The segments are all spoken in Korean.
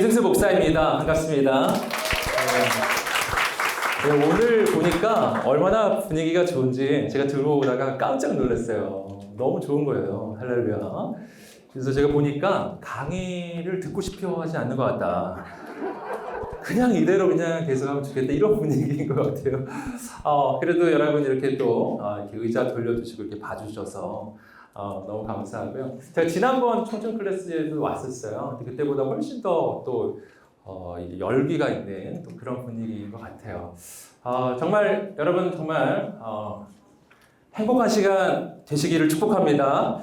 최승수 목사입니다. 반갑습니다. 오늘 보니까 얼마나 분위기가 좋은지 제가 들어오다가 깜짝 놀랐어요. 너무 좋은 거예요. 할렐루야. 그래서 제가 보니까 강의를 듣고 싶어 하지 않는 것 같다. 그냥 이대로 그냥 계속하면 좋겠다. 이런 분위기인 것 같아요. 그래도 여러분 이렇게 또 이렇게 의자 돌려주시고 이렇게 봐주셔서 너무 감사하고요. 제가 지난번 청춘 클래스에도 왔었어요. 그때보다 훨씬 더 또 열기가 있는 또 그런 분위기인 것 같아요. 정말 여러분 정말 행복한 시간 되시기를 축복합니다.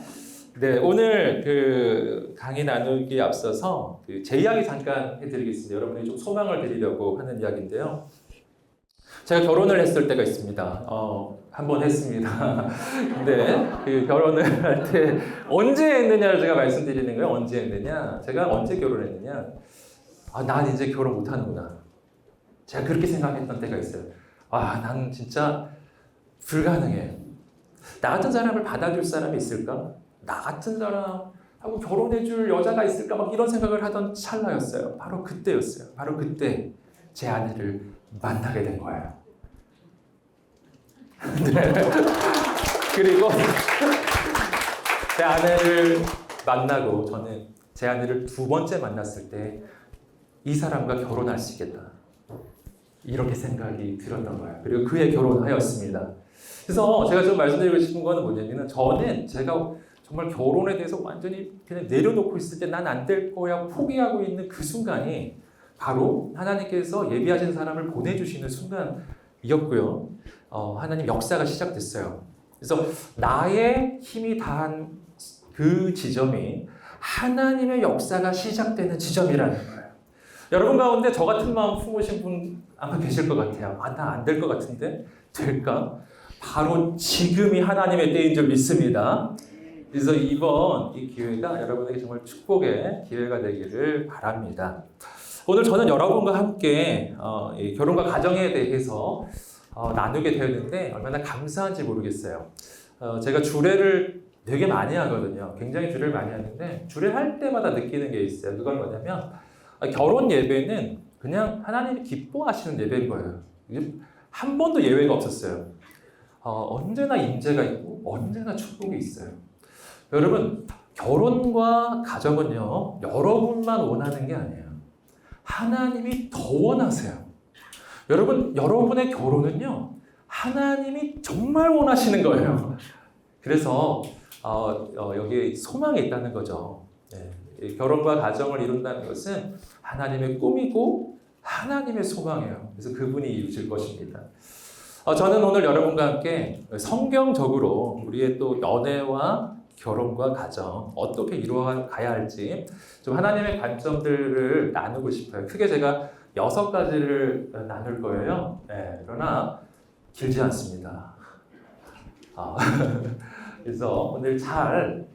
네, 오늘 그 강의 나누기에 앞서서 제 이야기 잠깐 해드리겠습니다. 여러분이 좀 소망을 드리려고 하는 이야기인데요. 제가 결혼을 했을 때가 있습니다. 한 번 했습니다. 근데 그 결혼을 할 때 언제 했느냐를 제가 말씀드리는 거예요. 언제 했느냐? 제가 언제 결혼했느냐? 난 이제 결혼 못 하는구나. 제가 그렇게 생각했던 때가 있어요. 난 진짜 불가능해. 나 같은 사람을 받아줄 사람이 있을까? 나 같은 사람하고 결혼해줄 여자가 있을까? 막 이런 생각을 하던 찰나였어요. 바로 그때였어요. 바로 그때 제 아내를 만나게 된 거예요. 네. 그리고 제 아내를 만나고 저는 제 아내를 두 번째 만났을 때 이 사람과 결혼할 수 있겠다. 이렇게 생각이 들었던 거예요. 그리고 그에 결혼하였습니다. 그래서 제가 좀 말씀드리고 싶은 건 뭐냐면 저는 제가 정말 결혼에 대해서 완전히 그냥 내려놓고 있을 때 난 안 될 거야 포기하고 있는 그 순간이 바로 하나님께서 예비하신 사람을 보내주시는 순간이었고요. 하나님 역사가 시작됐어요. 그래서 나의 힘이 다한 그 지점이 하나님의 역사가 시작되는 지점이라는 거예요. 여러분 가운데 저 같은 마음 품으신 분 아마 계실 것 같아요. 나 안 될 것 같은데 될까? 바로 지금이 하나님의 때인 줄 믿습니다. 그래서 이번 이 기회가 여러분에게 정말 축복의 기회가 되기를 바랍니다. 오늘 저는 여러분과 함께 이 결혼과 가정에 대해서 나누게 되었는데 얼마나 감사한지 모르겠어요. 제가 주례를 되게 많이 하거든요. 굉장히 주례를 많이 하는데 주례할 때마다 느끼는 게 있어요. 그건 뭐냐면 결혼 예배는 그냥 하나님이 기뻐하시는 예배인 거예요. 한 번도 예외가 없었어요. 언제나 임재가 있고 언제나 축복이 있어요. 여러분 결혼과 가정은요 여러분만 원하는 게 아니에요. 하나님이 더 원하세요. 여러분 여러분의 결혼은요 하나님이 정말 원하시는 거예요. 그래서 여기에 소망이 있다는 거죠. 결혼과 가정을 이룬다는 것은 하나님의 꿈이고 하나님의 소망이에요. 그래서 그분이 이루실 것입니다. 저는 오늘 여러분과 함께 성경적으로 우리의 또 연애와 결혼과 가정 어떻게 이루어가야 할지 좀 하나님의 관점들을 나누고 싶어요. 크게 제가 6가지를 나눌 거예요. 그러나 길지 않습니다. 그래서 오늘 잘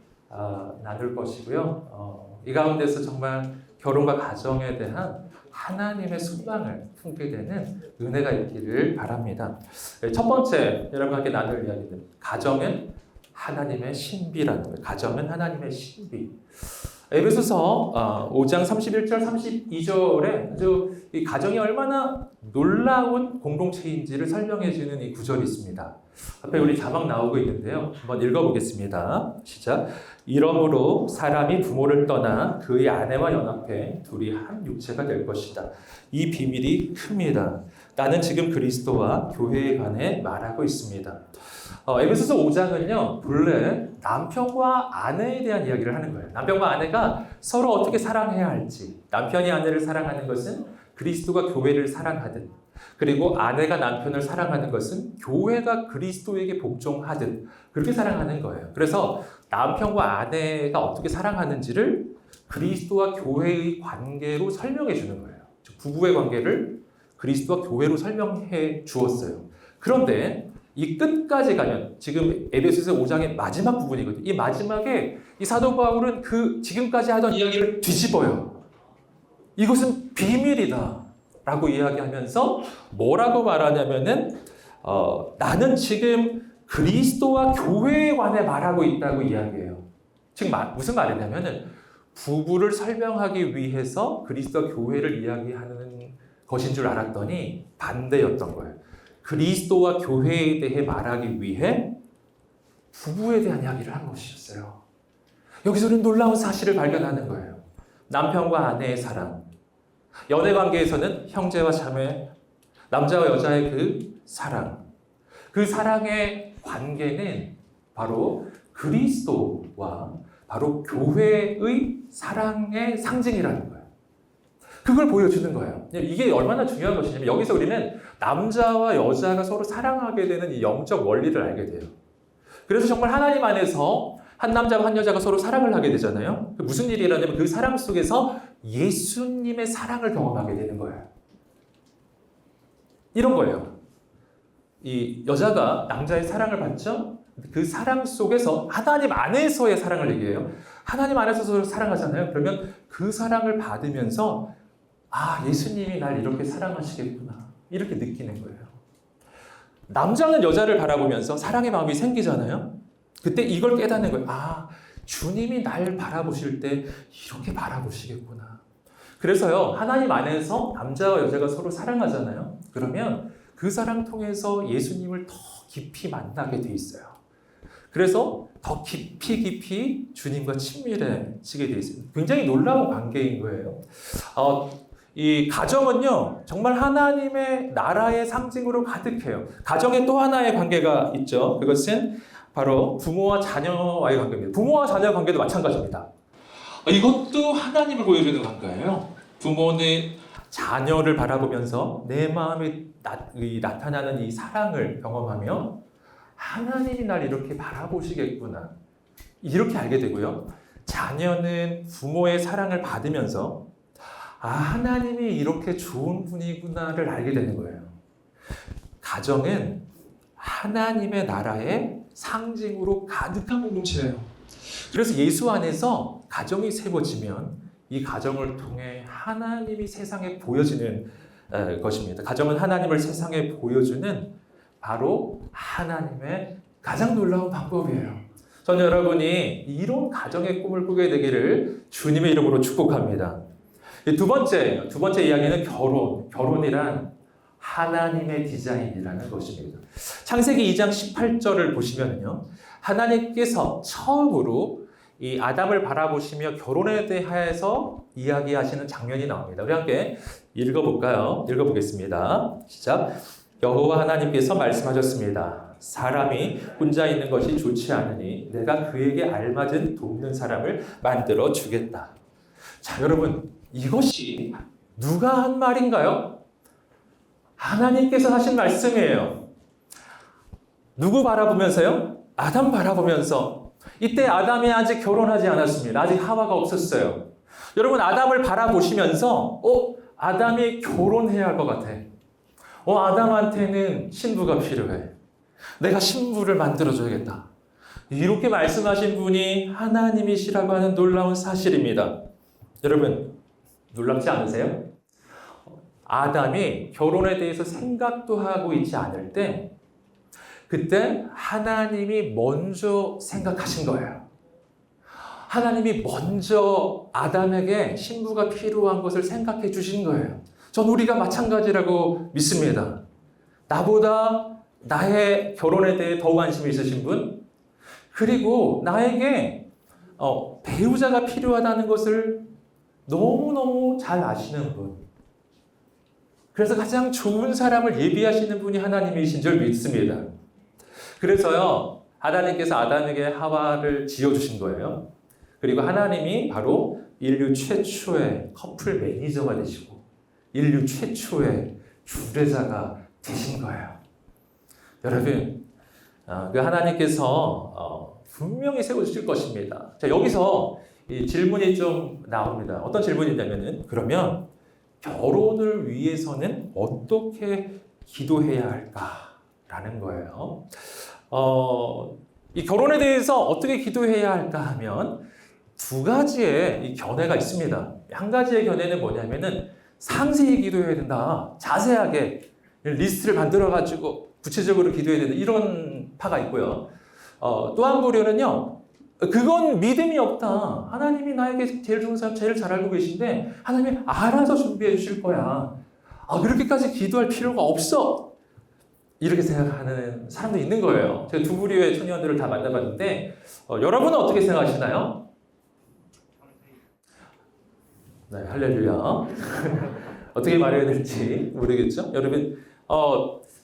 나눌 것이고요. 이 가운데서 정말 결혼과 가정에 대한 하나님의 소망을 품게 되는 은혜가 있기를 바랍니다. 첫 번째 여러분과 함께 나눌 이야기는 가정은 하나님의 신비라는 거예요. 가정은 하나님의 신비. 에베소서 5장 31절 32절에 아주 이 가정이 얼마나 놀라운 공동체인지를 설명해 주는 이 구절이 있습니다. 앞에 우리 자막 나오고 있는데요. 한번 읽어보겠습니다. 시작. 이러므로 사람이 부모를 떠나 그의 아내와 연합해 둘이 한 육체가 될 것이다. 이 비밀이 큽니다. 나는 지금 그리스도와 교회에 관해 말하고 있습니다. 에베소서 5장은요, 본래 남편과 아내에 대한 이야기를 하는 거예요. 남편과 아내가 서로 어떻게 사랑해야 할지, 남편이 아내를 사랑하는 것은 그리스도가 교회를 사랑하듯, 그리고 아내가 남편을 사랑하는 것은 교회가 그리스도에게 복종하듯 그렇게 사랑하는 거예요. 그래서 남편과 아내가 어떻게 사랑하는지를 그리스도와 교회의 관계로 설명해 주는 거예요. 부부의 관계를 그리스도와 교회로 설명해 주었어요. 그런데 이 끝까지 가면 지금 에베소서 5장의 마지막 부분이거든요. 이 마지막에 이 사도 바울은 그 지금까지 하던 이야기를 뒤집어요. 이것은 비밀이다 라고 이야기하면서 뭐라고 말하냐면은 나는 지금 그리스도와 교회에 관해 말하고 있다고 이야기해요. 즉 무슨 말이냐면은 부부를 설명하기 위해서 그리스도 교회를 이야기하는 것인 줄 알았더니 반대였던 거예요. 그리스도와 교회에 대해 말하기 위해 부부에 대한 이야기를 한 것이었어요. 여기서 우리는 놀라운 사실을 발견하는 거예요. 남편과 아내의 사랑, 연애 관계에서는 형제와 자매, 남자와 여자의 그 사랑, 그 사랑의 관계는 바로 그리스도와 바로 교회의 사랑의 상징이라는 거예요. 그걸 보여주는 거예요. 이게 얼마나 중요한 것이냐면 여기서 우리는 남자와 여자가 서로 사랑하게 되는 이 영적 원리를 알게 돼요. 그래서 정말 하나님 안에서 한 남자와 한 여자가 서로 사랑을 하게 되잖아요. 무슨 일이 일어나냐면 그 사랑 속에서 예수님의 사랑을 경험하게 되는 거예요. 이런 거예요. 이 여자가 남자의 사랑을 받죠? 그 사랑 속에서 하나님 안에서의 사랑을 얘기해요. 하나님 안에서 서로 사랑하잖아요. 그러면 그 사랑을 받으면서 아, 예수님이 날 이렇게 사랑하시겠구나. 이렇게 느끼는 거예요. 남자는 여자를 바라보면서 사랑의 마음이 생기잖아요. 그때 이걸 깨닫는 거예요. 아, 주님이 날 바라보실 때 이렇게 바라보시겠구나. 그래서요, 하나님 안에서 남자와 여자가 서로 사랑하잖아요. 그러면 그 사랑 통해서 예수님을 더 깊이 만나게 돼 있어요. 그래서 더 깊이 주님과 친밀해지게 돼 있어요. 굉장히 놀라운 관계인 거예요. 이 가정은요, 정말 하나님의 나라의 상징으로 가득해요. 가정에 또 하나의 관계가 있죠. 그것은 바로 부모와 자녀와의 관계입니다. 부모와 자녀 관계도 마찬가지입니다. 이것도 하나님을 보여주는 관계예요. 부모는 자녀를 바라보면서 내 마음에 나타나는 이 사랑을 경험하며 하나님이 날 이렇게 바라보시겠구나. 이렇게 알게 되고요. 자녀는 부모의 사랑을 받으면서 아, 하나님이 이렇게 좋은 분이구나를 알게 되는 거예요. 가정은 하나님의 나라의 상징으로 가득한 공동체예요. 그래서 예수 안에서 가정이 세워지면 이 가정을 통해 하나님이 세상에 보여지는 것입니다. 가정은 하나님을 세상에 보여주는 바로 하나님의 가장 놀라운 방법이에요. 저는 여러분이 이런 가정의 꿈을 꾸게 되기를 주님의 이름으로 축복합니다. 두 번째 이야기는 결혼이란 하나님의 디자인이라는 것입니다. 창세기 2장 18절을 보시면요, 하나님께서 처음으로 이 아담을 바라보시며 결혼에 대해서 이야기하시는 장면이 나옵니다. 우리 함께 읽어볼까요? 읽어보겠습니다. 시작. 여호와 하나님께서 말씀하셨습니다. 사람이 혼자 있는 것이 좋지 않으니 내가 그에게 알맞은 돕는 사람을 만들어 주겠다. 자, 여러분, 이것이 누가 한 말인가요? 하나님께서 하신 말씀이에요. 누구 바라보면서요? 아담 바라보면서. 이때 아담이 아직 결혼하지 않았습니다. 아직 하와가 없었어요. 여러분, 아담을 바라보시면서 아담이 결혼해야 할 것 같아. 아담한테는 신부가 필요해. 내가 신부를 만들어줘야겠다. 이렇게 말씀하신 분이 하나님이시라고 하는 놀라운 사실입니다. 여러분, 놀랍지 않으세요? 아담이 결혼에 대해서 생각도 하고 있지 않을 때 그때 하나님이 먼저 생각하신 거예요. 하나님이 먼저 아담에게 신부가 필요한 것을 생각해 주신 거예요. 전 우리가 마찬가지라고 믿습니다. 나보다 나의 결혼에 대해 더 관심이 있으신 분, 그리고 나에게 배우자가 필요하다는 것을 너무너무 잘 아시는 분, 그래서 가장 좋은 사람을 예비하시는 분이 하나님이신 줄 믿습니다. 그래서요, 하나님께서 아담에게 하와를 지어주신 거예요. 그리고 하나님이 바로 인류 최초의 커플 매니저가 되시고 인류 최초의 주례자가 되신 거예요. 여러분, 그 하나님께서 분명히 세워주실 것입니다. 자, 여기서 이 질문이 좀 나옵니다. 어떤 질문이냐면은, 그러면 결혼을 위해서는 어떻게 기도해야 할까라는 거예요. 이 결혼에 대해서 어떻게 기도해야 할까 하면 두 가지의 이 견해가 있습니다. 한 가지의 견해는 뭐냐면은 상세히 기도해야 된다. 자세하게 리스트를 만들어가지고 구체적으로 기도해야 된다. 이런 파가 있고요. 또 한 부류는요, 그건 믿음이 없다. 하나님이 나에게 제일 좋은 사람, 제일 잘 알고 계신데 하나님이 알아서 준비해 주실 거야. 그렇게까지 기도할 필요가 없어. 이렇게 생각하는 사람도 있는 거예요. 제가 두 부류의 청년들을 다 만나봤는데 여러분은 어떻게 생각하시나요? 네, 할렐루야. 어떻게 말해야 될지 모르겠죠? 여러분,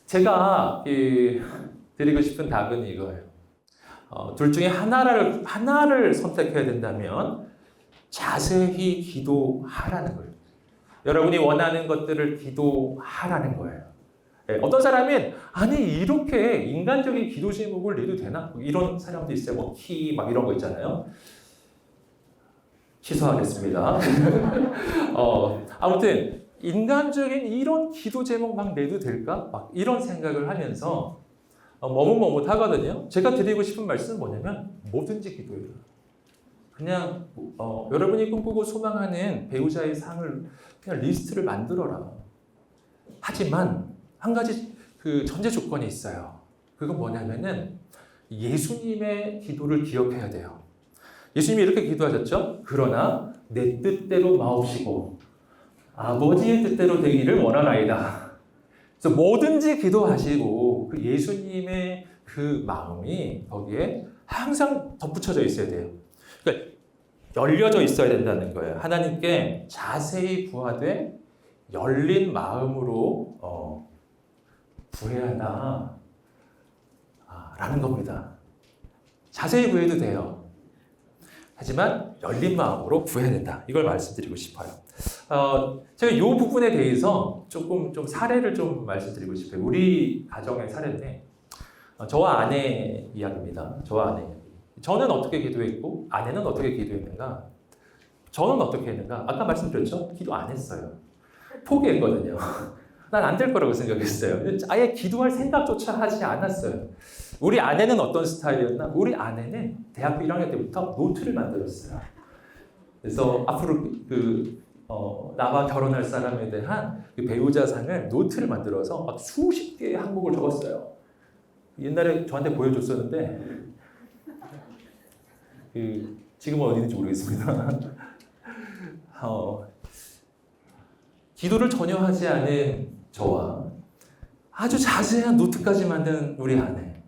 제가 드리고 싶은 답은 이거예요. 둘 중에 하나를 선택해야 된다면 자세히 기도하라는 거예요. 여러분이 원하는 것들을 기도하라는 거예요. 네, 어떤 사람은 아니 이렇게 인간적인 기도 제목을 내도 되나? 이런 사람도 있어요. 뭐 키 막 이런 거 있잖아요. 취소하겠습니다. 아무튼 인간적인 이런 기도 제목 막 내도 될까? 막 이런 생각을 하면서 머뭇머뭇하거든요. 제가 드리고 싶은 말씀은 뭐냐면 뭐든지 기도해요. 그냥 여러분이 꿈꾸고 소망하는 배우자의 상을 그냥 리스트를 만들어라. 하지만 한 가지 그 전제 조건이 있어요. 그건 뭐냐면은 예수님의 기도를 기억해야 돼요. 예수님이 이렇게 기도하셨죠? 그러나 내 뜻대로 마옵시고 아버지의 뜻대로 되기를 원하나이다. 그래서 뭐든지 기도하시고 그 예수님의 그 마음이 거기에 항상 덧붙여져 있어야 돼요. 그러니까 열려져 있어야 된다는 거예요. 하나님께 자세히 부하되 열린 마음으로 구해야 한다. 라는 겁니다. 자세히 구해도 돼요. 하지만 열린 마음으로 구해야 된다. 이걸 말씀드리고 싶어요. 제가 이 부분에 대해서 조금 좀 사례를 좀 말씀드리고 싶어요. 우리 가정의 사례인데, 저와 아내 이야기입니다. 저와 아내 이야기. 저는 어떻게 기도했고, 아내는 어떻게 기도했는가? 저는 어떻게 했는가? 아까 말씀드렸죠? 기도 안 했어요. 포기했거든요. 난 안 될 거라고 생각했어요. 아예 기도할 생각조차 하지 않았어요. 우리 아내는 어떤 스타일이었나? 우리 아내는 대학교 1학년 때부터 노트를 만들었어요. 그래서 앞으로 나와 결혼할 사람에 대한 그 배우자상을 노트를 만들어서 수십 개의 항목을 적었어요. 옛날에 저한테 보여줬었는데 지금은 어디 있는지 모르겠습니다. 기도를 전혀 하지 않은 저와 아주 자세한 노트까지 만든 우리 아내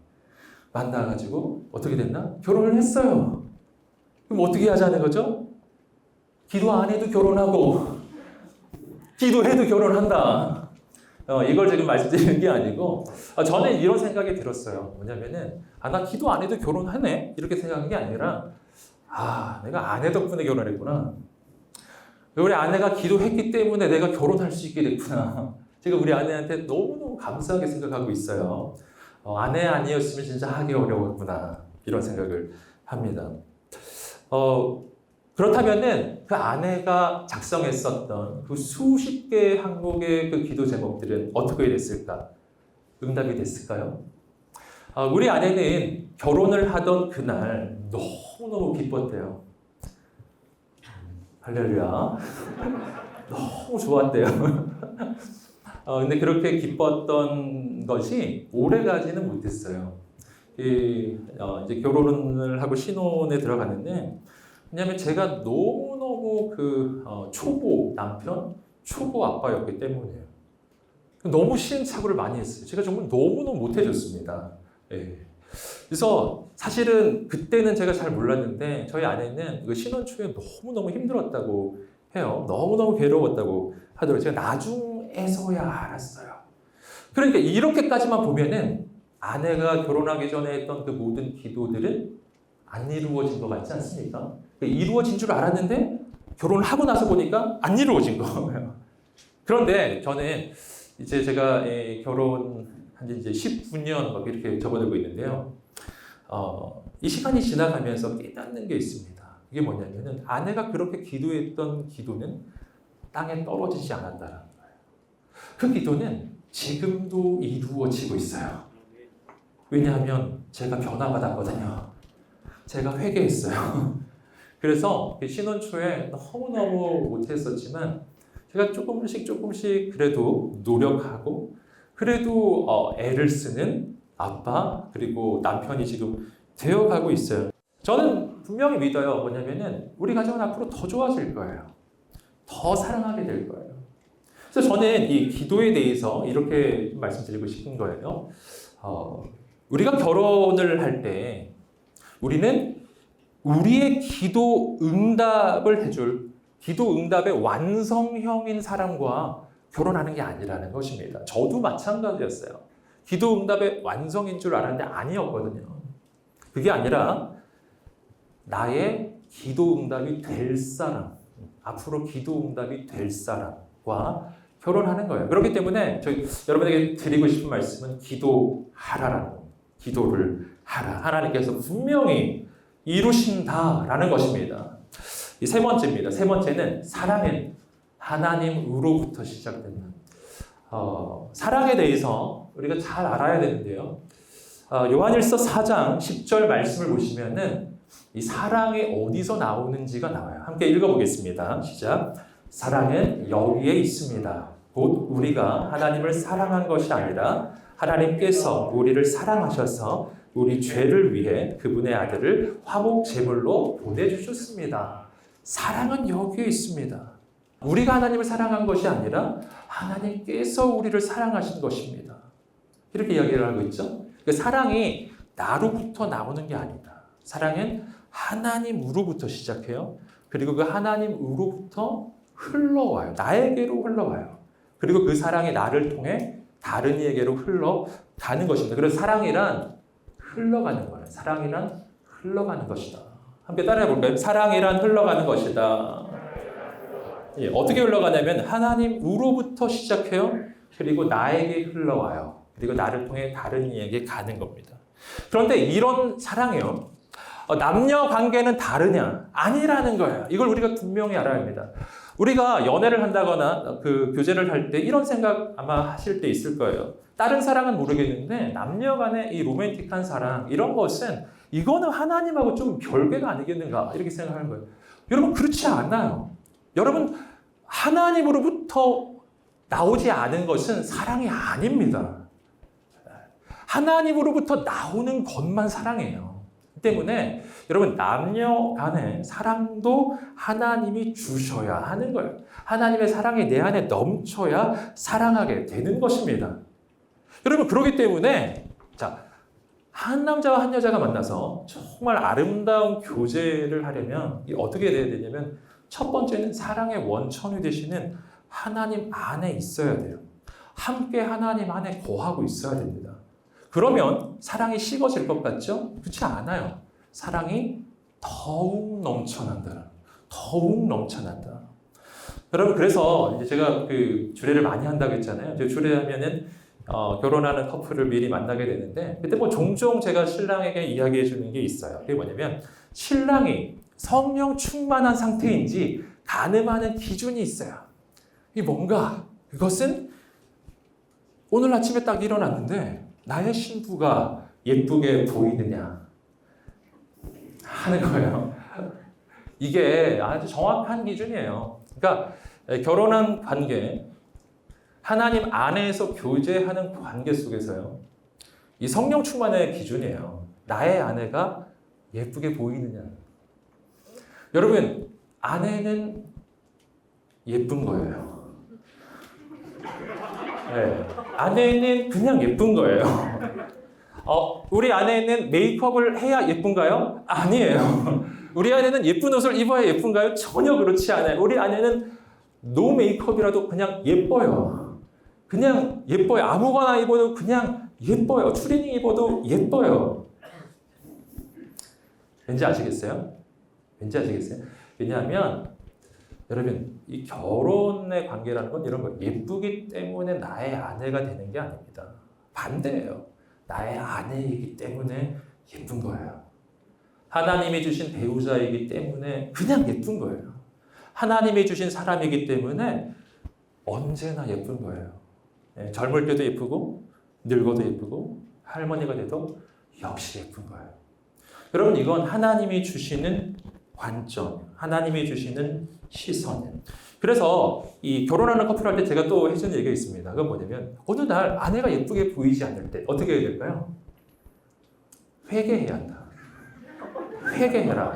만나가지고 어떻게 됐나? 결혼을 했어요. 그럼 어떻게 하자는 거죠? 기도 안 해도 결혼하고 기도해도 결혼한다. 이걸 지금 말씀드리는 게 아니고 저는 이런 생각이 들었어요. 뭐냐면은 나 기도 안 해도 결혼하네? 이렇게 생각한 게 아니라 내가 아내 덕분에 결혼했구나. 우리 아내가 기도했기 때문에 내가 결혼할 수 있게 됐구나. 제가 우리 아내한테 너무너무 감사하게 생각하고 있어요. 아내 아니었으면 진짜 하기 어려웠구나. 이런 생각을 합니다. 그렇다면은 그 아내가 작성했었던 그 수십 개의 항목의 그 기도 제목들은 어떻게 됐을까? 응답이 됐을까요? 우리 아내는 결혼을 하던 그날 너무너무 기뻤대요. 할렐루야. 너무 좋았대요. 근데 그렇게 기뻤던 것이 오래가지는 못했어요. 이제 결혼을 하고 신혼에 들어갔는데, 왜냐하면 제가 너무너무 초보 남편, 초보 아빠였기 때문이에요. 너무 시행착오를 많이 했어요. 제가 정말 너무너무 못해줬습니다. 예. 그래서 사실은 그때는 제가 잘 몰랐는데 저희 아내는 신혼 초에 너무너무 힘들었다고 해요. 너무너무 괴로웠다고 하더라고요. 제가 나중에서야 알았어요. 그러니까 이렇게까지만 보면은 아내가 결혼하기 전에 했던 그 모든 기도들은 안 이루어진 것 같지 않습니까? 이루어진 줄 알았는데 결혼을 하고 나서 보니까 안 이루어진 거예요. 그런데 저는 이제 제가 결혼한 지 이제 19년 막 이렇게 접어들고 있는데요. 이 시간이 지나가면서 깨닫는 게 있습니다. 이게 뭐냐면은 아내가 그렇게 기도했던 기도는 땅에 떨어지지 않았다는 거예요. 그 기도는 지금도 이루어지고 있어요. 왜냐하면 제가 변화받았거든요. 제가 회개했어요. 그래서 신혼 초에 너무너무 못했었지만 제가 조금씩 그래도 노력하고 그래도 애를 쓰는 아빠 그리고 남편이 지금 되어가고 있어요. 저는 분명히 믿어요. 뭐냐면은 우리 가정은 앞으로 더 좋아질 거예요. 더 사랑하게 될 거예요. 그래서 저는 이 기도에 대해서 이렇게 말씀드리고 싶은 거예요. 우리가 결혼을 할 때 우리는 우리의 기도 응답을 해줄 기도 응답의 완성형인 사람과 결혼하는 게 아니라는 것입니다. 저도 마찬가지였어요. 기도 응답의 완성인 줄 알았는데 아니었거든요. 그게 아니라 나의 기도 응답이 될 사람, 앞으로 기도 응답이 될 사람과 결혼하는 거예요. 그렇기 때문에 여러분에게 드리고 싶은 말씀은 기도하라라는 겁니다. 기도를 하라. 하나님께서 분명히 이루신다라는 것입니다. 이 세 번째입니다. 세 번째는 사랑은 하나님으로부터 시작된다. 사랑에 대해서 우리가 잘 알아야 되는데요. 요한일서 4장 10절 말씀을 보시면은 이 사랑이 어디서 나오는지가 나와요. 함께 읽어보겠습니다. 시작. 사랑은 여기에 있습니다. 곧 우리가 하나님을 사랑한 것이 아니라 하나님께서 우리를 사랑하셔서 우리 죄를 위해 그분의 아들을 화목 제물로 보내주셨습니다. 사랑은 여기에 있습니다. 우리가 하나님을 사랑한 것이 아니라 하나님께서 우리를 사랑하신 것입니다. 이렇게 이야기를 하고 있죠. 그 사랑이 나로부터 나오는 게 아니다. 사랑은 하나님으로부터 시작해요. 그리고 그 하나님으로부터 흘러와요. 나에게로 흘러와요. 그리고 그 사랑이 나를 통해 다른 이에게로 흘러가는 것입니다. 그래서 사랑이란 흘러가는 거예요. 사랑이란 흘러가는 것이다. 함께 따라해 볼까요? 사랑이란 흘러가는 것이다. 예, 어떻게 흘러가냐면 하나님으로부터 시작해요. 그리고 나에게 흘러와요. 그리고 나를 통해 다른 이에게 가는 겁니다. 그런데 이런 사랑이요. 남녀 관계는 다르냐? 아니라는 거예요. 이걸 우리가 분명히 알아야 합니다. 우리가 연애를 한다거나 그 교제를 할 때 이런 생각 아마 하실 때 있을 거예요. 다른 사랑은 모르겠는데 남녀 간의 이 로맨틱한 사랑 이런 것은 이거는 하나님하고 좀 별개가 아니겠는가 이렇게 생각하는 거예요. 여러분 그렇지 않아요. 여러분 하나님으로부터 나오지 않은 것은 사랑이 아닙니다. 하나님으로부터 나오는 것만 사랑이에요. 때문에 여러분 남녀 간의 사랑도 하나님이 주셔야 하는 거예요. 하나님의 사랑이 내 안에 넘쳐야 사랑하게 되는 것입니다. 여러분 그렇기 때문에 한 남자와 한 여자가 만나서 정말 아름다운 교제를 하려면 어떻게 돼야 되냐면 첫 번째는 사랑의 원천이 되시는 하나님 안에 있어야 돼요. 함께 하나님 안에 거하고 있어야 됩니다. 그러면 사랑이 식어질 것 같죠? 그렇지 않아요. 사랑이 더욱 넘쳐난다. 더욱 넘쳐난다. 여러분 그래서 이제 제가 그 주례를 많이 한다고 했잖아요. 제가 주례하면은 결혼하는 커플을 미리 만나게 되는데 그때 뭐 종종 제가 신랑에게 이야기해 주는 게 있어요. 그게 뭐냐면 신랑이 성령 충만한 상태인지 가늠하는 기준이 있어요. 이게 뭔가 그것은 오늘 아침에 딱 일어났는데 나의 신부가 예쁘게 보이느냐 하는 거예요. 이게 아주 정확한 기준이에요. 그러니까 결혼한 관계, 하나님 안에서 교제하는 관계 속에서요. 이 성령 충만의 기준이에요. 나의 아내가 예쁘게 보이느냐. 여러분, 아내는 예쁜 거예요. 네. 아내는 그냥 예쁜 거예요. 우리 아내는 메이크업을 해야 예쁜가요? 아니에요. 우리 아내는 예쁜 옷을 입어야 예쁜가요? 전혀 그렇지 않아요. 우리 아내는 노 메이크업이라도 그냥 예뻐요. 그냥 예뻐요. 아무거나 입어도 그냥 예뻐요. 추리닝 입어도 예뻐요. 왠지 아시겠어요? 왠지 아시겠어요? 왜냐하면 여러분 이 결혼의 관계라는 건 이런 거예요. 예쁘기 때문에 나의 아내가 되는 게 아닙니다. 반대예요. 나의 아내이기 때문에 예쁜 거예요. 하나님이 주신 배우자이기 때문에 그냥 예쁜 거예요. 하나님이 주신 사람이기 때문에 언제나 예쁜 거예요. 젊을 때도 예쁘고 늙어도 예쁘고 할머니가 돼도 역시 예쁜 거예요. 여러분 이건 하나님이 주시는 관점, 하나님이 주시는 시선. 그래서 이 결혼하는 커플 할 때 제가 또 해주는 얘기가 있습니다. 그건 뭐냐면 어느 날 아내가 예쁘게 보이지 않을 때 어떻게 해야 될까요? 회개해야 한다. 회개해라.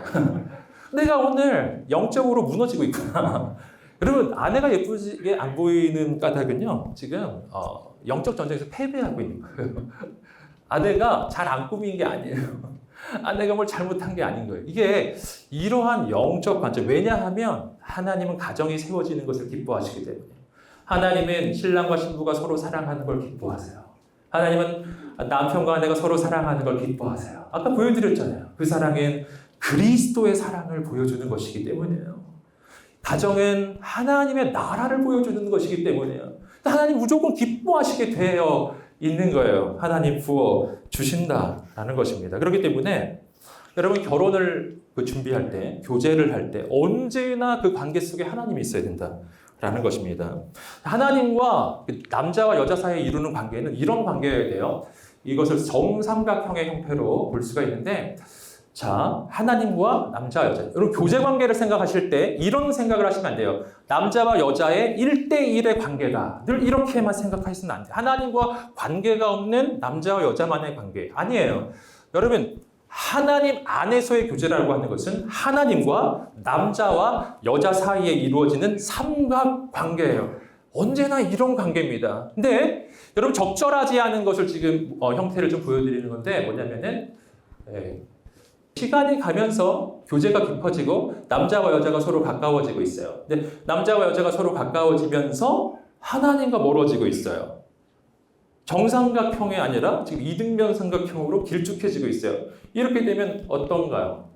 내가 오늘 영적으로 무너지고 있구나. 여러분, 아내가 예쁘게 안 보이는 까닭은요, 지금 영적 전쟁에서 패배하고 있는 거예요. 아내가 잘 안 꾸민 게 아니에요. 아내가 뭘 잘못한 게 아닌 거예요. 이게 이러한 영적 관점. 왜냐하면 하나님은 가정이 세워지는 것을 기뻐하시기 때문에. 하나님은 신랑과 신부가 서로 사랑하는 걸 기뻐하세요. 하나님은 남편과 아내가 서로 사랑하는 걸 기뻐하세요. 아까 보여드렸잖아요. 그 사랑은 그리스도의 사랑을 보여주는 것이기 때문이에요. 가정은 하나님의 나라를 보여주는 것이기 때문이에요. 하나님 무조건 기뻐하시게 되어 있는 거예요. 하나님 부어 주신다라는 것입니다. 그렇기 때문에 여러분 결혼을 준비할 때, 교제를 할 때 언제나 그 관계 속에 하나님이 있어야 된다라는 것입니다. 하나님과 남자와 여자 사이에 이루는 관계는 이런 관계여야 돼요. 이것을 정삼각형의 형태로 볼 수가 있는데, 자, 하나님과 남자, 여자. 여러분, 교제 관계를 생각하실 때 이런 생각을 하시면 안 돼요. 남자와 여자의 1대1의 관계다. 늘 이렇게만 생각하시면 안 돼요. 하나님과 관계가 없는 남자와 여자만의 관계. 아니에요. 여러분, 하나님 안에서의 교제라고 하는 것은 하나님과 남자와 여자 사이에 이루어지는 삼각 관계예요. 언제나 이런 관계입니다. 근데 여러분, 적절하지 않은 것을 지금 형태를 좀 보여드리는 건데 뭐냐면은 시간이 가면서 교제가 깊어지고 남자와 여자가 서로 가까워지고 있어요. 근데 남자와 여자가 서로 가까워지면서 하나님과 멀어지고 있어요. 정삼각형이 아니라 지금 이등변 삼각형으로 길쭉해지고 있어요. 이렇게 되면 어떤가요?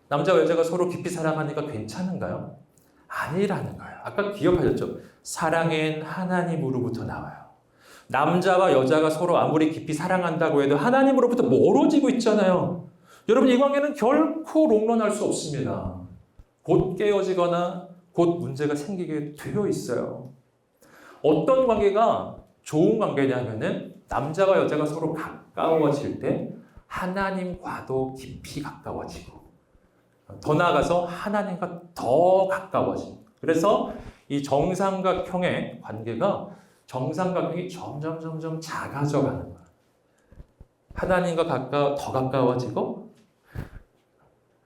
남자와 여자가 서로 깊이 사랑하니까 괜찮은가요? 아니라는 거예요. 아까 기억하셨죠? 사랑은 하나님으로부터 나와요. 남자와 여자가 서로 아무리 깊이 사랑한다고 해도 하나님으로부터 멀어지고 있잖아요. 여러분, 이 관계는 결코 롱런할 수 없습니다. 곧 깨어지거나 곧 문제가 생기게 되어 있어요. 어떤 관계가 좋은 관계냐면은 남자와 여자가 서로 가까워질 때 하나님과도 깊이 가까워지고 더 나아가서 하나님과 더 가까워지고, 그래서 이 정삼각형의 관계가 정삼각형이 점점 작아져 가는 거예요. 하나님과 더 가까워지고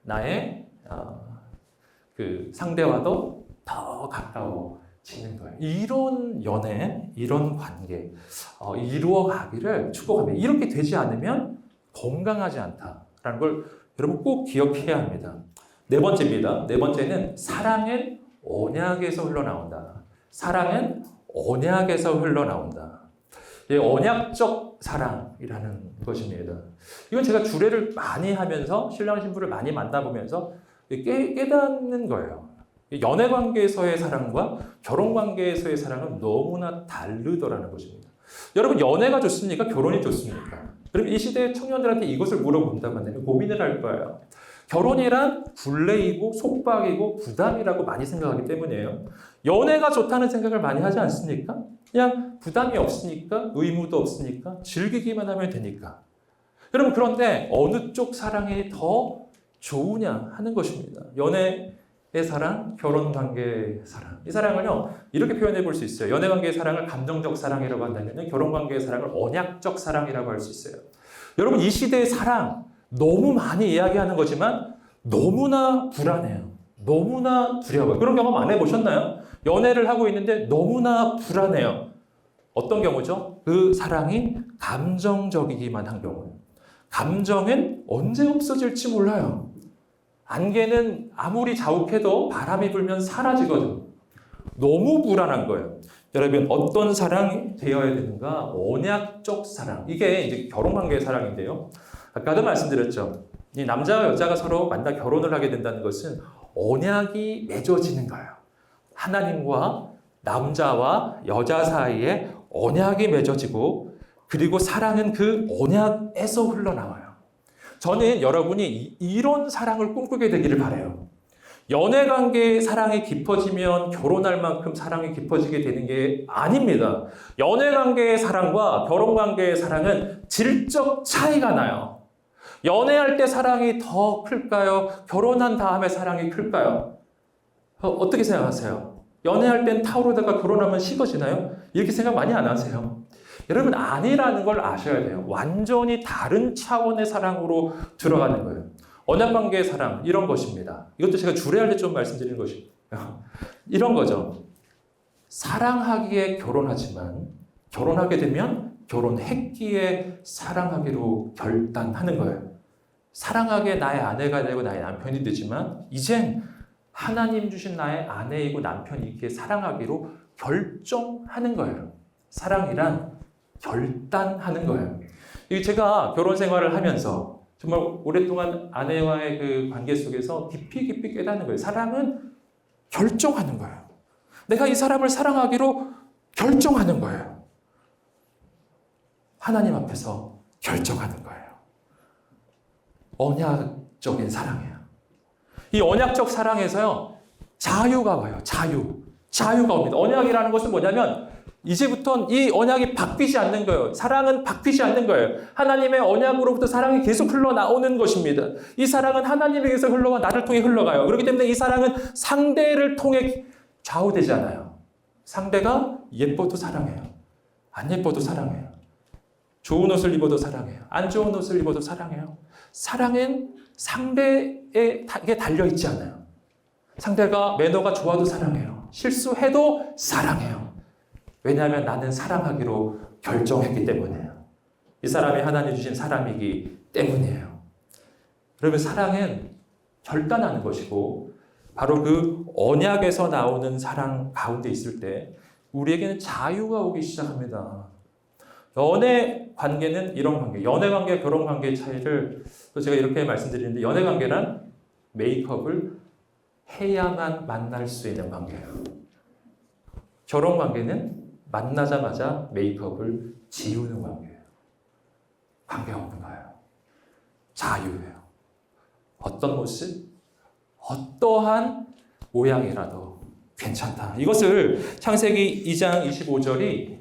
나의 그 상대와도 더 가까워지는 거예요. 이런 연애, 이런 관계 이루어가기를 축복합니다. 이렇게 되지 않으면 건강하지 않다라는 걸 여러분 꼭 기억해야 합니다. 네 번째입니다. 네 번째는 사랑은 언약에서 흘러나온다. 사랑은 언약에서 흘러나온다. 언약적 사랑이라는 것입니다. 이건 제가 주례를 많이 하면서 신랑 신부를 많이 만나보면서 깨닫는 거예요. 연애 관계에서의 사랑과 결혼 관계에서의 사랑은 너무나 다르더라는 것입니다. 여러분, 연애가 좋습니까? 결혼이 좋습니까? 그럼 이 시대의 청년들한테 이것을 물어본다고 한다면 고민을 할 거예요. 결혼이란 굴레이고 속박이고 부담이라고 많이 생각하기 때문이에요. 연애가 좋다는 생각을 많이 하지 않습니까? 그냥 부담이 없으니까, 의무도 없으니까, 즐기기만 하면 되니까. 여러분, 그런데 어느 쪽 사랑이 더 좋으냐 하는 것입니다. 연애의 사랑, 결혼 관계의 사랑. 이 사랑을요, 이렇게 표현해 볼 수 있어요. 연애 관계의 사랑을 감정적 사랑이라고 한다면 결혼 관계의 사랑을 언약적 사랑이라고 할 수 있어요. 여러분, 이 시대의 사랑 너무 많이 이야기하는 거지만 너무나 불안해요. 너무나 두려워요. 그런 경험 안 해보셨나요? 연애를 하고 있는데 너무나 불안해요. 어떤 경우죠? 그 사랑이 감정적이기만 한 경우. 감정은 언제 없어질지 몰라요. 안개는 아무리 자욱해도 바람이 불면 사라지거든. 너무 불안한 거예요. 여러분, 어떤 사랑이 되어야 되는가? 언약적 사랑. 이게 이제 결혼관계의 사랑인데요. 아까도 말씀드렸죠. 이 남자와 여자가 서로 만나 결혼을 하게 된다는 것은 언약이 맺어지는 거예요. 하나님과 남자와 여자 사이에 언약이 맺어지고, 그리고 사랑은 그 언약에서 흘러나와요. 저는 여러분이 이런 사랑을 꿈꾸게 되기를 바라요. 연애관계의 사랑이 깊어지면 결혼할 만큼 사랑이 깊어지게 되는 게 아닙니다. 연애관계의 사랑과 결혼관계의 사랑은 질적 차이가 나요. 연애할 때 사랑이 더 클까요? 결혼한 다음에 사랑이 클까요? 어떻게 생각하세요? 연애할 땐 타오르다가 결혼하면 식어지나요? 이렇게 생각 많이 안 하세요. 여러분, 아내라는 걸 아셔야 돼요. 완전히 다른 차원의 사랑으로 들어가는 거예요. 언약관계의 사랑, 이런 것입니다. 이것도 제가 주례할 때 좀 말씀드리는 것이에요. 이런 거죠. 사랑하기에 결혼하지만 결혼하게 되면 결혼했기에 사랑하기로 결단하는 거예요. 사랑하기에 나의 아내가 되고 나의 남편이 되지만 이젠 하나님 주신 나의 아내이고 남편이기에 사랑하기로 결정하는 거예요. 사랑이란 결단하는 거예요. 이게 제가 결혼 생활을 하면서 정말 오랫동안 아내와의 그 관계 속에서 깊이 깨닫는 거예요. 사랑은 결정하는 거예요. 내가 이 사람을 사랑하기로 결정하는 거예요. 하나님 앞에서 결정하는 거예요. 언약적인 사랑이에요. 이 언약적 사랑에서요, 자유가 와요. 자유가 옵니다. 언약이라는 것은 뭐냐면 이제부터는 이 언약이 바뀌지 않는 거예요. 사랑은 바뀌지 않는 거예요. 하나님의 언약으로부터 사랑이 계속 흘러나오는 것입니다. 이 사랑은 하나님에게서 흘러가 나를 통해 흘러가요. 그렇기 때문에 이 사랑은 상대를 통해 좌우되지 않아요. 상대가 예뻐도 사랑해요. 안 예뻐도 사랑해요. 좋은 옷을 입어도 사랑해요. 안 좋은 옷을 입어도 사랑해요. 사랑은 상대에게 달려있지 않아요. 상대가 매너가 좋아도 사랑해요. 실수해도 사랑해요. 왜냐하면 나는 사랑하기로 결정했기 때문이에요. 이 사람이 하나님 주신 사람이기 때문이에요. 여러분, 사랑은 결단하는 것이고 바로 그 언약에서 나오는 사랑 가운데 있을 때 우리에게는 자유가 오기 시작합니다. 연애 관계는 이런 관계, 연애 관계, 결혼 관계의 차이를 또 제가 이렇게 말씀드리는데, 연애 관계란 메이크업을 해야만 만날 수 있는 관계예요. 결혼 관계는 만나자마자 메이크업을 지우는 관계예요. 관계가 없는 거예요. 자유예요. 어떤 모습, 어떠한 모양이라도 괜찮다. 이것을 창세기 2장 25절이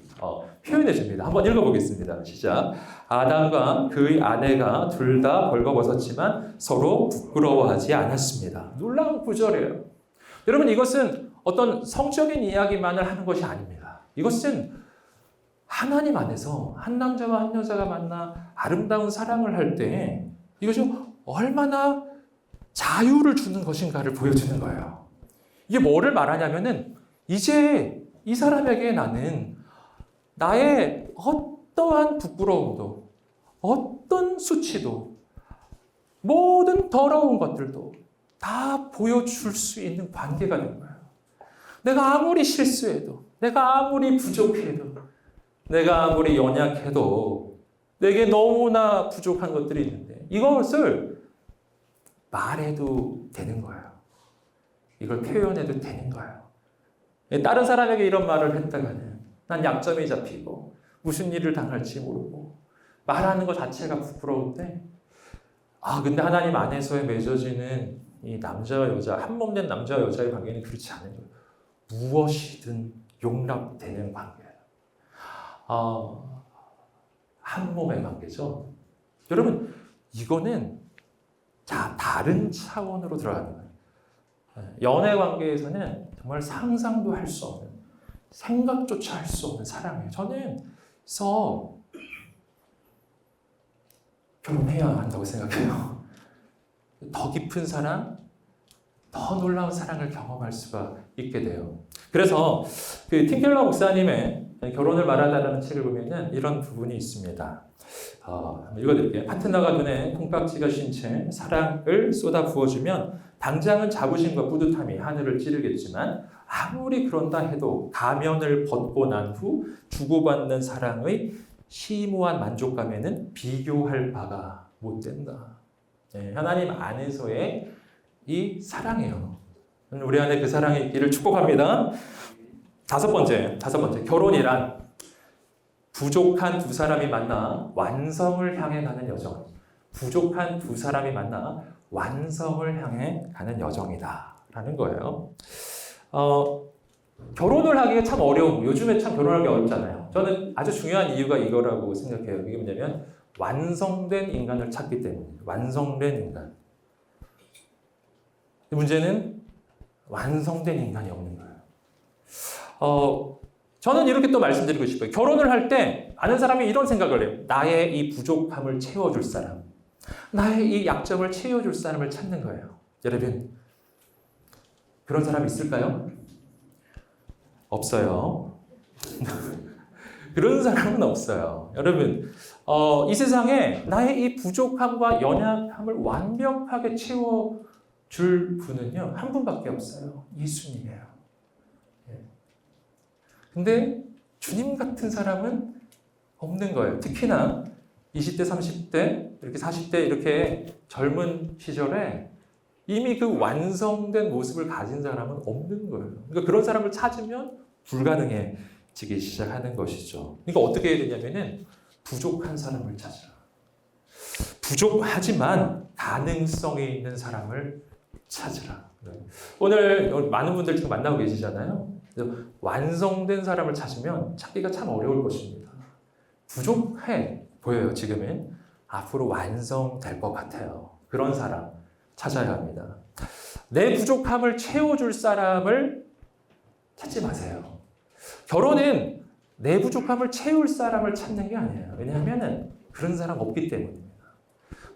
표현해 줍니다. 한번 읽어보겠습니다. 시작. 아담과 그의 아내가 둘 다 벌거벗었지만 서로 부끄러워하지 않았습니다. 놀라운 구절이에요. 여러분, 이것은 어떤 성적인 이야기만을 하는 것이 아닙니다. 이것은 하나님 안에서 한 남자와 한 여자가 만나 아름다운 사랑을 할 때 이것이 얼마나 자유를 주는 것인가를 보여주는 거예요. 이게 뭐를 말하냐면은 이제 이 사람에게 나는 나의 어떠한 부끄러움도, 어떤 수치도, 모든 더러운 것들도 다 보여줄 수 있는 관계가 된 거예요. 내가 아무리 실수해도, 내가 아무리 부족해도, 내가 아무리 연약해도 내게 너무나 부족한 것들이 있는데 이것을 말해도 되는 거예요. 이걸 표현해도 되는 거예요. 다른 사람에게 이런 말을 했다가는 난 약점이 잡히고 무슨 일을 당할지 모르고 말하는 것 자체가 부끄러운데, 근데 하나님 안에서의 맺어지는 이 남자와 여자, 한 몸 된 남자와 여자의 관계는 그렇지 않은 거예요. 무엇이든 용납되는 관계예요. 한 몸의 관계죠. 여러분, 이거는 다른 차원으로 들어가는 거예요. 연애 관계에서는 정말 상상도 할 수 없는, 생각조차 할 수 없는 사랑이에요. 저는 그래서 결혼해야 한다고 생각해요. 더 깊은 사랑, 더 놀라운 사랑을 경험할 수가 있게 돼요. 그래서 팀 켈러 목사님의 결혼을 말하다라는 책을 보면은 이런 부분이 있습니다. 읽어드릴게요. 파트너가 눈에 콩깍지가 신 채 사랑을 쏟아 부어주면 당장은 자부심과 뿌듯함이 하늘을 찌르겠지만 아무리 그런다 해도 가면을 벗고 난 후 주고받는 사랑의 심오한 만족감에는 비교할 바가 못 된다. 하나님 안에서의 이 사랑이에요. 우리 안에 그 사랑이 있기를 축복합니다. 다섯 번째, 결혼이란 부족한 두 사람이 만나 완성을 향해 가는 여정. 부족한 두 사람이 만나 완성을 향해 가는 여정이다라는 거예요. 결혼을 하기가 참 어려운, 요즘에 참 결혼하기 어렵잖아요. 저는 아주 중요한 이유가 이거라고 생각해요. 이게 뭐냐면 완성된 인간을 찾기 때문이에요. 완성된 인간. 문제는 완성된 인간이 없는 거예요. 저는 이렇게 또 말씀드리고 싶어요. 결혼을 할 때 많은 사람이 이런 생각을 해요. 나의 이 부족함을 채워줄 사람, 나의 이 약점을 채워줄 사람을 찾는 거예요. 여러분, 그런 사람 있을까요? 없어요. 그런 사람은 없어요. 여러분, 이 세상에 나의 이 부족함과 연약함을 완벽하게 채워줄 분은요, 한 분밖에 없어요. 예수님이에요. 근데 주님 같은 사람은 없는 거예요. 특히나 20대, 30대, 이렇게 40대 이렇게 젊은 시절에 이미 그 완성된 모습을 가진 사람은 없는 거예요. 그러니까 그런 사람을 찾으면 불가능해지기 시작하는 것이죠. 그러니까 어떻게 해야 되냐면은 부족한 사람을 찾으라. 부족하지만 가능성이 있는 사람을 찾으라. 오늘 많은 분들 지금 만나고 계시잖아요. 완성된 사람을 찾으면 찾기가 참 어려울 것입니다. 부족해 보여요, 지금은. 앞으로 완성될 것 같아요. 그런 사람 찾아야 합니다. 내 부족함을 채워줄 사람을 찾지 마세요. 결혼은 내 부족함을 채울 사람을 찾는 게 아니에요. 왜냐하면 그런 사람 없기 때문입니다.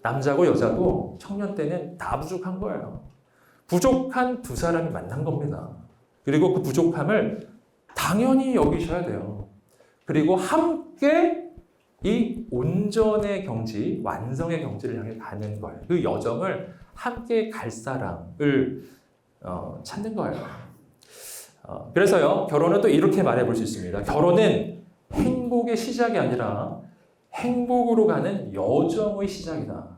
남자고 여자고 청년 때는 다 부족한 거예요. 부족한 두 사람이 만난 겁니다. 그리고 그 부족함을 당연히 여기셔야 돼요. 그리고 함께 이 온전의 경지, 완성의 경지를 향해 가는 거예요. 그 여정을 함께 갈 사람을 찾는 거예요. 그래서요, 결혼은 또 이렇게 말해볼 수 있습니다. 결혼은 행복의 시작이 아니라 행복으로 가는 여정의 시작이다.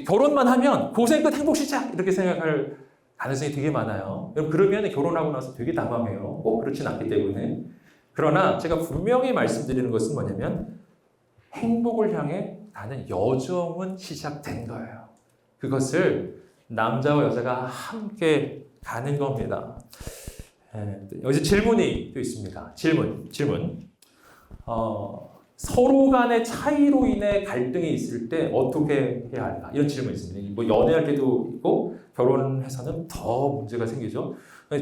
결혼만 하면 고생 끝 행복 시작! 이렇게 생각할 가능성이 되게 많아요. 그러면 결혼하고 나서 되게 당황해요. 꼭 그렇진 않기 때문에. 그러나 제가 분명히 말씀드리는 것은 뭐냐면 행복을 향해 가는 여정은 시작된 거예요. 그것을 남자와 여자가 함께 가는 겁니다. 여기 질문이 또 있습니다. 질문. 서로 간의 차이로 인해 갈등이 있을 때 어떻게 해야 할까? 이런 질문이 있습니다. 뭐 연애할 때도 있고 결혼해서는 더 문제가 생기죠.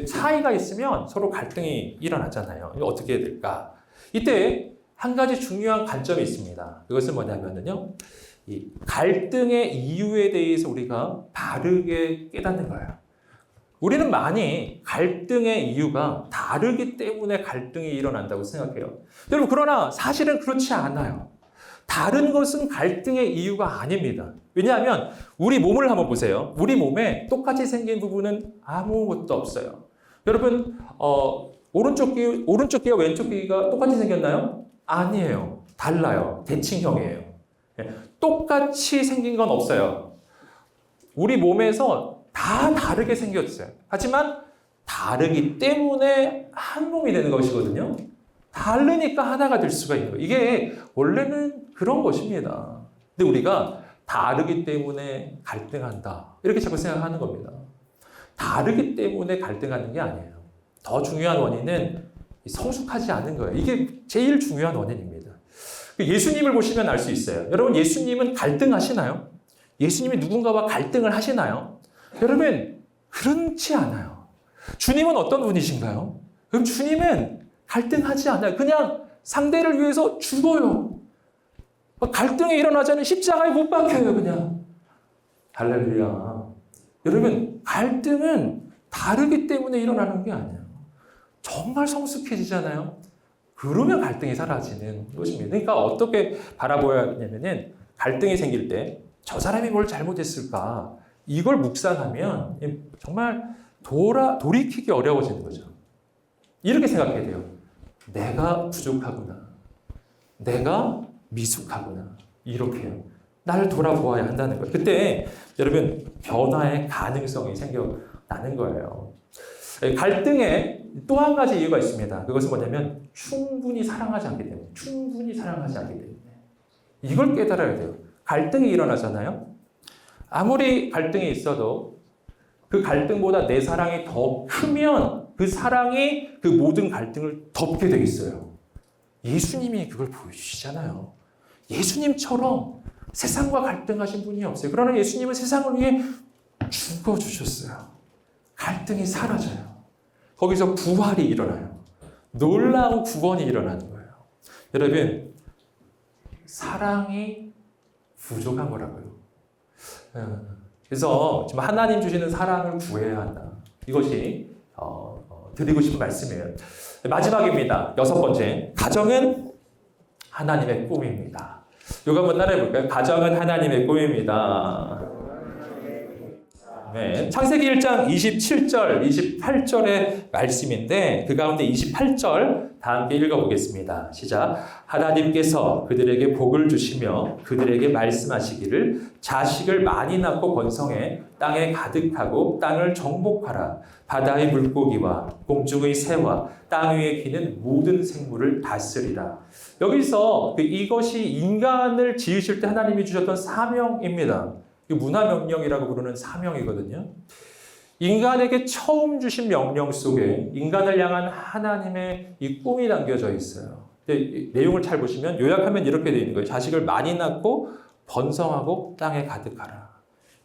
차이가 있으면 서로 갈등이 일어나잖아요. 이거 어떻게 해야 될까? 이때 한 가지 중요한 관점이 있습니다. 그것은 뭐냐면요, 이 갈등의 이유에 대해서 우리가 바르게 깨닫는 거예요. 우리는 많이 갈등의 이유가 다르기 때문에 갈등이 일어난다고 생각해요. 여러분, 그러나 사실은 그렇지 않아요. 다른 것은 갈등의 이유가 아닙니다. 왜냐하면 우리 몸을 한번 보세요. 우리 몸에 똑같이 생긴 부분은 아무것도 없어요. 여러분, 오른쪽 귀와 왼쪽 귀가 똑같이 생겼나요? 아니에요. 달라요. 대칭형이에요. 똑같이 생긴 건 없어요. 우리 몸에서 다 다르게 생겼어요. 하지만 다르기 때문에 한 몸이 되는 것이거든요. 다르니까 하나가 될 수가 있는 거예요. 이게 원래는 그런 것입니다. 근데 우리가 다르기 때문에 갈등한다, 이렇게 자꾸 생각하는 겁니다. 다르기 때문에 갈등하는 게 아니에요. 더 중요한 원인은 성숙하지 않은 거예요. 이게 제일 중요한 원인입니다. 예수님을 보시면 알 수 있어요. 여러분, 예수님은 갈등하시나요? 예수님이 누군가와 갈등을 하시나요? 여러분, 그렇지 않아요. 주님은 어떤 분이신가요? 그럼 주님은 갈등하지 않아요. 그냥 상대를 위해서 죽어요. 갈등이 일어나자면 십자가에 못 박혀요, 그냥. 할렐루야. 여러분, 갈등은 다르기 때문에 일어나는 게 아니에요. 정말 성숙해지잖아요. 그러면 갈등이 사라지는 것입니다. 그러니까 어떻게 바라보아야 하냐면은 갈등이 생길 때 저 사람이 뭘 잘못했을까? 이걸 묵상하면 정말 돌이키기 어려워지는 거죠. 이렇게 생각해야 돼요. 내가 부족하구나. 내가 미숙하구나. 이렇게요. 나를 돌아보아야 한다는 거예요. 그때 여러분, 변화의 가능성이 생겨나는 거예요. 갈등에 또 한 가지 이유가 있습니다. 그것은 뭐냐면 충분히 사랑하지 않기 때문에. 충분히 사랑하지 않기 때문에. 이걸 깨달아야 돼요. 갈등이 일어나잖아요. 아무리 갈등이 있어도 그 갈등보다 내 사랑이 더 크면 그 사랑이 그 모든 갈등을 덮게 돼 있어요. 예수님이 그걸 보여주시잖아요. 예수님처럼 세상과 갈등하신 분이 없어요. 그러나 예수님은 세상을 위해 죽어주셨어요. 갈등이 사라져요. 거기서 부활이 일어나요. 놀라운 구원이 일어나는 거예요. 여러분, 사랑이 부족한 거라고요. 그래서 지금 하나님 주시는 사랑을 구해야 한다. 이것이 드리고 싶은 말씀이에요. 마지막입니다. 6번째, 가정은 하나님의 꿈입니다. 이거 한번 따라해 볼까요? 가정은 하나님의 꿈입니다. 네. 창세기 1장 27절, 28절의 말씀인데 그 가운데 28절 다 함께 읽어보겠습니다. 시작. 하나님께서 그들에게 복을 주시며 그들에게 말씀하시기를 자식을 많이 낳고 번성해 땅에 가득하고 땅을 정복하라. 바다의 물고기와 공중의 새와 땅 위에 기는 모든 생물을 다스리라. 여기서 이것이 인간을 지으실 때 하나님이 주셨던 사명입니다. 문화명령이라고 부르는 사명이거든요. 인간에게 처음 주신 명령 속에 인간을 향한 하나님의 이 꿈이 담겨져 있어요. 내용을 잘 보시면 요약하면 이렇게 되어 있는 거예요. 자식을 많이 낳고 번성하고 땅에 가득하라.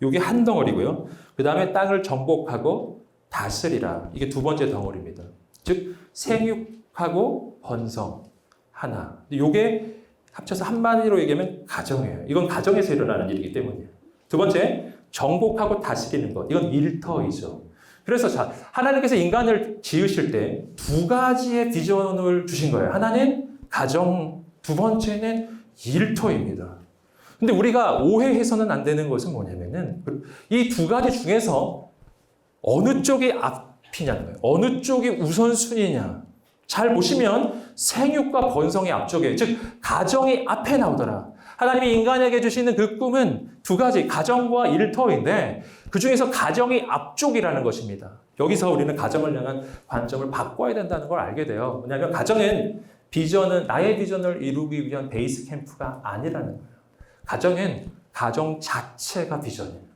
이게 한 덩어리고요. 그 다음에 땅을 정복하고 다스리라. 이게 두 번째 덩어리입니다. 즉 생육하고 번성 하나. 이게 합쳐서 한마디로 얘기하면 가정이에요. 이건 가정에서 일어나는 일이기 때문이에요. 두 번째, 정복하고 다스리는 것. 이건 일터이죠. 그래서 하나님께서 인간을 지으실 때 두 가지의 비전을 주신 거예요. 하나는 가정, 두 번째는 일터입니다. 근데 우리가 오해해서는 안 되는 것은 뭐냐면은 이 두 가지 중에서 어느 쪽이 앞이냐는 거예요. 어느 쪽이 우선순위냐. 잘 보시면 생육과 번성이 앞쪽에, 즉 가정이 앞에 나오더라. 하나님이 인간에게 주시는 그 꿈은 두 가지, 가정과 일터인데 그 중에서 가정이 앞쪽이라는 것입니다. 여기서 우리는 가정을 향한 관점을 바꿔야 된다는 걸 알게 돼요. 왜냐하면 가정은 나의 비전을 이루기 위한 베이스 캠프가 아니라는 거예요. 가정은 가정 자체가 비전이에요.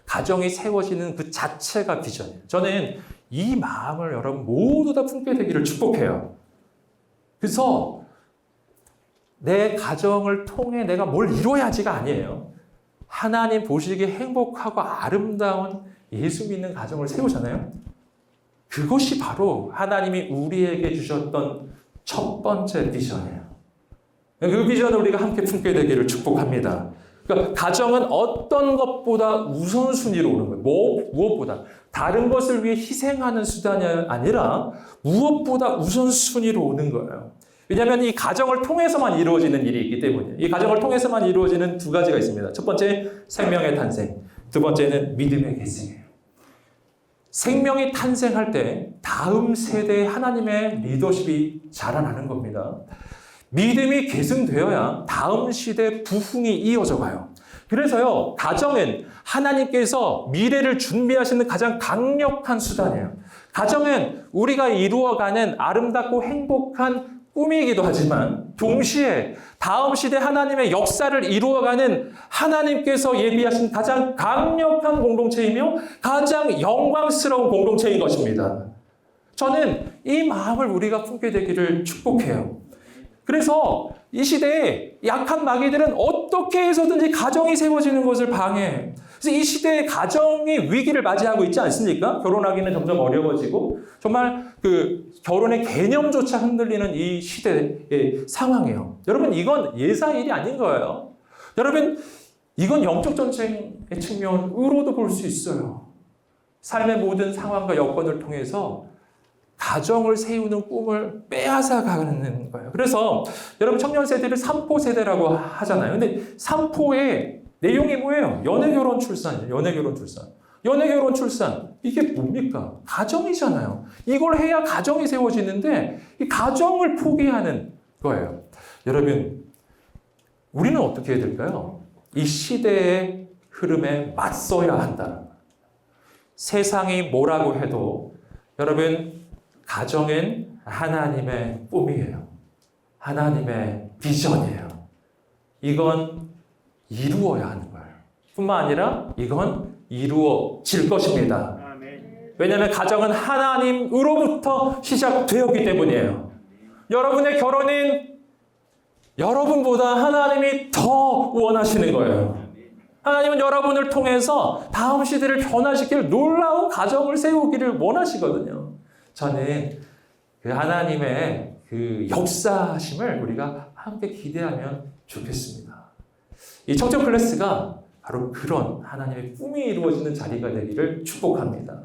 가정이 세워지는 그 자체가 비전이에요. 저는 이 마음을 여러분 모두 다 품게 되기를 축복해요. 그래서 내 가정을 통해 내가 뭘 이루어야지가 아니에요. 하나님 보시기에 행복하고 아름다운 예수 믿는 가정을 세우잖아요. 그것이 바로 하나님이 우리에게 주셨던 첫 번째 비전이에요. 그 비전을 우리가 함께 품게 되기를 축복합니다. 그러니까 가정은 어떤 것보다 우선순위로 오는 거예요. 무엇보다. 다른 것을 위해 희생하는 수단이 아니라 무엇보다 우선순위로 오는 거예요. 왜냐하면 이 가정을 통해서만 이루어지는 일이 있기 때문이에요. 이 가정을 통해서만 이루어지는 두 가지가 있습니다. 첫 번째, 생명의 탄생. 두 번째는 믿음의 계승이에요. 생명이 탄생할 때 다음 세대의 하나님의 리더십이 자라나는 겁니다. 믿음이 계승되어야 다음 시대 부흥이 이어져 가요. 그래서요, 가정은 하나님께서 미래를 준비하시는 가장 강력한 수단이에요. 가정은 우리가 이루어가는 아름답고 행복한 꿈이기도 하지만 동시에 다음 시대 하나님의 역사를 이루어가는 하나님께서 예비하신 가장 강력한 공동체이며 가장 영광스러운 공동체인 것입니다. 저는 이 마음을 우리가 품게 되기를 축복해요. 그래서 이 시대에 약한 마귀들은 어떻게 해서든지 가정이 세워지는 것을 방해해요. 그래서 이 시대의 가정이 위기를 맞이하고 있지 않습니까? 결혼하기는 점점 어려워지고 정말 그 결혼의 개념조차 흔들리는 이 시대의 상황이에요. 여러분, 이건 예사일이 아닌 거예요. 여러분, 이건 영적 전쟁의 측면으로도 볼 수 있어요. 삶의 모든 상황과 여건을 통해서 가정을 세우는 꿈을 빼앗아 가는 거예요. 그래서 여러분, 청년 세대를 3포 세대라고 하잖아요. 근데 3포의 내용이 뭐예요? 연애, 결혼, 출산이에요. 연애, 결혼, 출산. 연애, 결혼, 출산. 이게 뭡니까? 가정이잖아요. 이걸 해야 가정이 세워지는데 이 가정을 포기하는 거예요. 여러분, 우리는 어떻게 해야 될까요? 이 시대의 흐름에 맞서야 한다. 세상이 뭐라고 해도 여러분, 가정은 하나님의 꿈이에요. 하나님의 비전이에요. 이건 이루어야 하는 거예요. 뿐만 아니라 이건 이루어질 것입니다. 왜냐하면 가정은 하나님으로부터 시작되었기 때문이에요. 여러분의 결혼은 여러분보다 하나님이 더 원하시는 거예요. 하나님은 여러분을 통해서 다음 시대를 변화시킬 놀라운 가정을 세우기를 원하시거든요. 저는 그 하나님의 그 역사심을 우리가 함께 기대하면 좋겠습니다. 이 청년 클래스가 바로 그런 하나님의 꿈이 이루어지는 자리가 되기를 축복합니다.